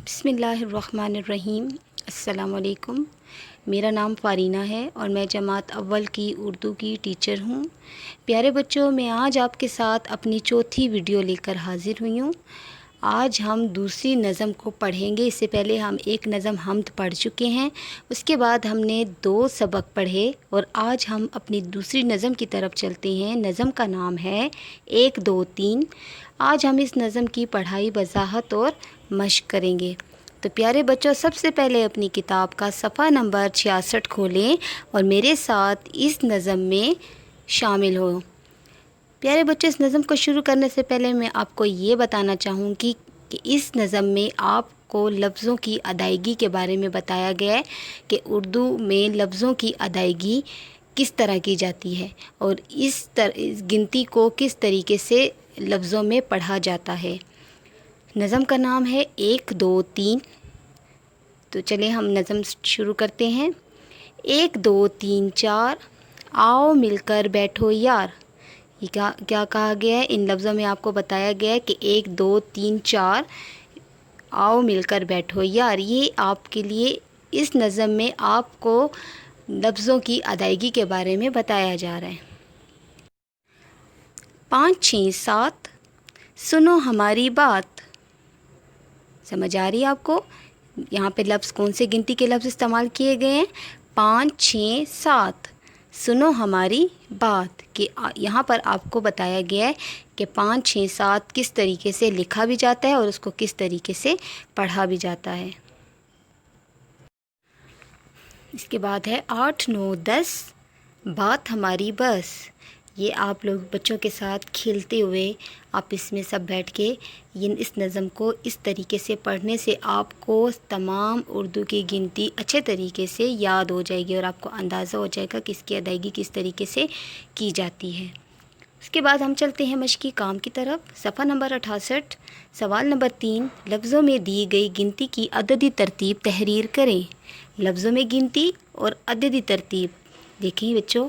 बिस्मिल्लाहिर्रहमानिर्रहीम। अस्सलाम वालेकुम। मेरा नाम फ़ारीना है और मैं जमात अव्वल की उर्दू की टीचर हूँ। प्यारे बच्चों, मैं आज आपके साथ अपनी चौथी वीडियो लेकर हाज़िर हुई हूँ। आज हम दूसरी नज़म को पढ़ेंगे। इससे पहले हम एक नज़म हम्द पढ़ चुके हैं, उसके बाद हमने 2 सबक पढ़े और आज हम अपनी दूसरी नज़म की तरफ चलते हैं। नज़म का नाम है 1 2 3। आज हम इस नज़म की पढ़ाई, वजाहत और मश्क करेंगे। तो प्यारे बच्चों, सबसे पहले अपनी किताब का सफ़ा नंबर 66 खोलें और मेरे साथ इस नज़म में शामिल हो। प्यारे बच्चों, इस नज़म को शुरू करने से पहले मैं आपको ये बताना चाहूँगी कि इस नज़म में आपको लफ्ज़ों की अदायगी के बारे में बताया गया है कि उर्दू में लफ्ज़ों की अदायगी किस तरह की जाती है और इस गिनती को किस तरीके से लफ्ज़ों में पढ़ा जाता है। नज़म का नाम है 1 2 3। तो चलिए हम नज़म शुरू करते हैं। 1 2 3 4, आओ मिलकर बैठो यार। ये क्या कहा गया है? इन लफ्ज़ों में आपको बताया गया है कि 1 2 3 4, आओ मिलकर बैठो यार। ये आपके लिए इस नज़म में आपको लफ्ज़ों की अदायगी के बारे में बताया जा रहा है। 5 6 7, सुनो हमारी बात। समझ आ रही है आपको? यहाँ पे लफ्ज़, कौन से गिनती के लफ्ज़ इस्तेमाल किए गए हैं? 5 6 7, सुनो हमारी बात। कि यहाँ पर आपको बताया गया है कि 5 6 7 किस तरीके से लिखा भी जाता है और उसको किस तरीके से पढ़ा भी जाता है। इसके बाद है 8 9 10, बात हमारी बस। ये आप लोग बच्चों के साथ खेलते हुए आप इसमें सब बैठ के इस नज़म को इस तरीके से पढ़ने से आपको तमाम उर्दू की गिनती अच्छे तरीके से याद हो जाएगी और आपको अंदाज़ा हो जाएगा कि इसकी अदायगी किस तरीके से की जाती है। उसके बाद हम चलते हैं मश्की काम की तरफ। सफ़ा नंबर 68, सवाल नंबर 3, लफ्ज़ों में दी गई गिनती की अददी तरतीब तहरीर करें। लफ्ज़ों में गिनती और अददी तरतीब। देखिए बच्चों,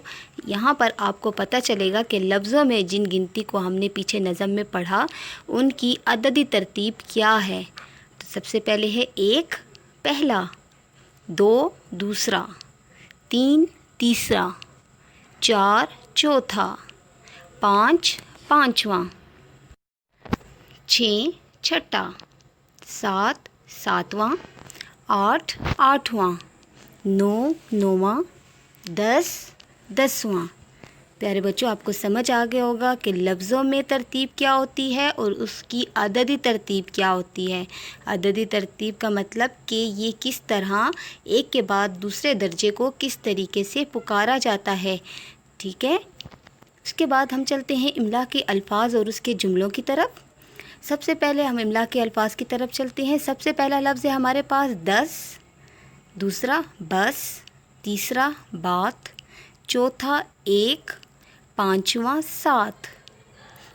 यहाँ पर आपको पता चलेगा कि लफ्ज़ों में जिन गिनती को हमने पीछे नज़म में पढ़ा उनकी अददी तरतीब क्या है। तो सबसे पहले है 1 पहला, 2 दूसरा, 3 तीसरा, 4 चौथा, 5 पाँचवा, 6 छठा, 7 सातवां, 8 आठवां, 9 नौवां, 10 दसवां। प्यारे बच्चों, आपको समझ आ गया होगा कि लफ्ज़ों में तरतीब क्या होती है और उसकी अददी तरतीब क्या होती है। अददी तरतीब का मतलब कि ये किस तरह एक के बाद दूसरे दर्जे को किस तरीके से पुकारा जाता है। ठीक है। उसके बाद हम चलते हैं इमला के अल्फाज और उसके जुमलों की तरफ। सबसे पहले हम इमला के अल्फाज की तरफ चलते हैं। सबसे पहला लफ्ज़ है हमारे पास 10, दूसरा बस, तीसरा बात, चौथा 1, पाँचवा 7।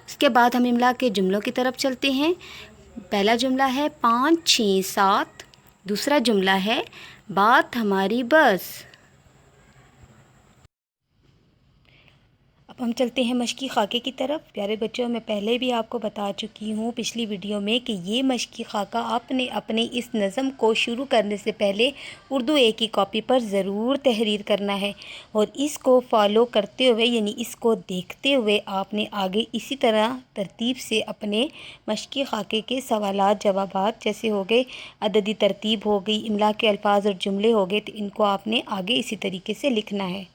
उसके बाद हम इमला के जुमलों की तरफ चलते हैं। पहला जुमला है 5 6 7, दूसरा जुमला है बात हमारी बस। अब हम चलते हैं मश्की खाके की तरफ। प्यारे बच्चों, मैं पहले भी आपको बता चुकी हूँ पिछली वीडियो में कि ये मश्की खाका आपने अपने इस नज़म को शुरू करने से पहले उर्दू ए की कॉपी पर ज़रूर तहरीर करना है और इसको फॉलो करते हुए, यानी इसको देखते हुए आपने आगे इसी तरह तरतीब से अपने मश्की खाके के सवालात जवाबात, जैसे हो गए अददी तरतीब हो गई, इमला के अल्फाज और जुमले हो गए, तो इनको आपने आगे इसी तरीके से लिखना है।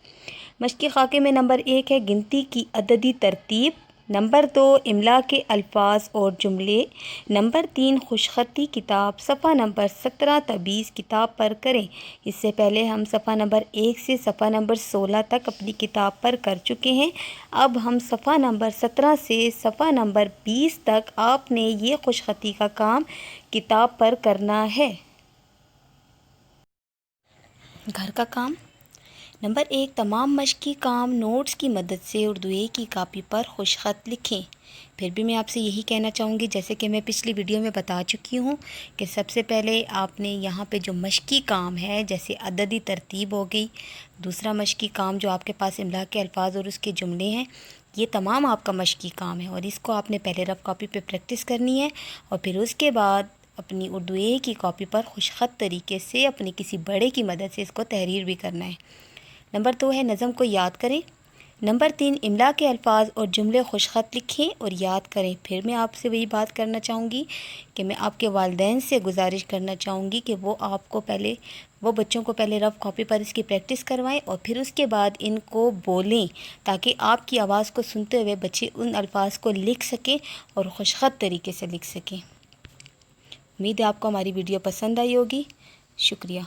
मश्की खाके में नंबर 1 है गिनती की अददी तरतीब, नंबर 2 इमला के अल्फाज और जुमले, नंबर 3 खुशखती किताब। सफ़ा नंबर 17 तबीज़ किताब पर करें। इससे पहले हम सफ़ा नंबर 1 से सफ़ा नंबर 16 तक अपनी किताब पर कर चुके हैं। अब हम सफ़ा नंबर 17 से सफ़ा नंबर 20 तक आपने ये खुशखती का काम किताब पर करना है। घर का काम। नंबर 1, तमाम मश्की काम नोट्स की मदद से उर्दू ए की कापी पर खुशखत लिखें। फिर भी मैं आपसे यही कहना चाहूँगी, जैसे कि मैं पिछली वीडियो में बता चुकी हूँ, कि सबसे पहले आपने यहाँ पे जो मश्की काम है, जैसे अददी तरतीब हो गई, दूसरा मश्की काम जो आपके पास इमला के अल्फाज और उसके जुमले हैं, ये तमाम आपका मश्की काम है और इसको आपने पहले रफ़ कॉपी पे प्रैक्टिस करनी है और फिर उसके बाद اپنی اردو اے کی کاپی پر خوش خط طریقے سے اپنے کسی بڑے کی مدد سے اس کو تحریر بھی کرنا ہے۔ نمبر 2 ہے نظم کو یاد کریں۔ نمبر 3 املا کے الفاظ اور جملے خوش خط لکھیں اور یاد کریں۔ پھر میں آپ سے وہی بات کرنا چاہوں گی کہ میں آپ کے والدین سے گزارش کرنا چاہوں گی کہ وہ بچوں کو پہلے رف کاپی پر اس کی پریکٹس کروائیں اور پھر اس کے بعد ان کو بولیں، تاکہ آپ کی آواز کو سنتے ہوئے بچے ان الفاظ کو لکھ سکیں اور خوش خط طریقے سے لکھ سکیں۔ امید ہے آپ کو ہماری ویڈیو پسند آئی ہوگی۔ شکریہ۔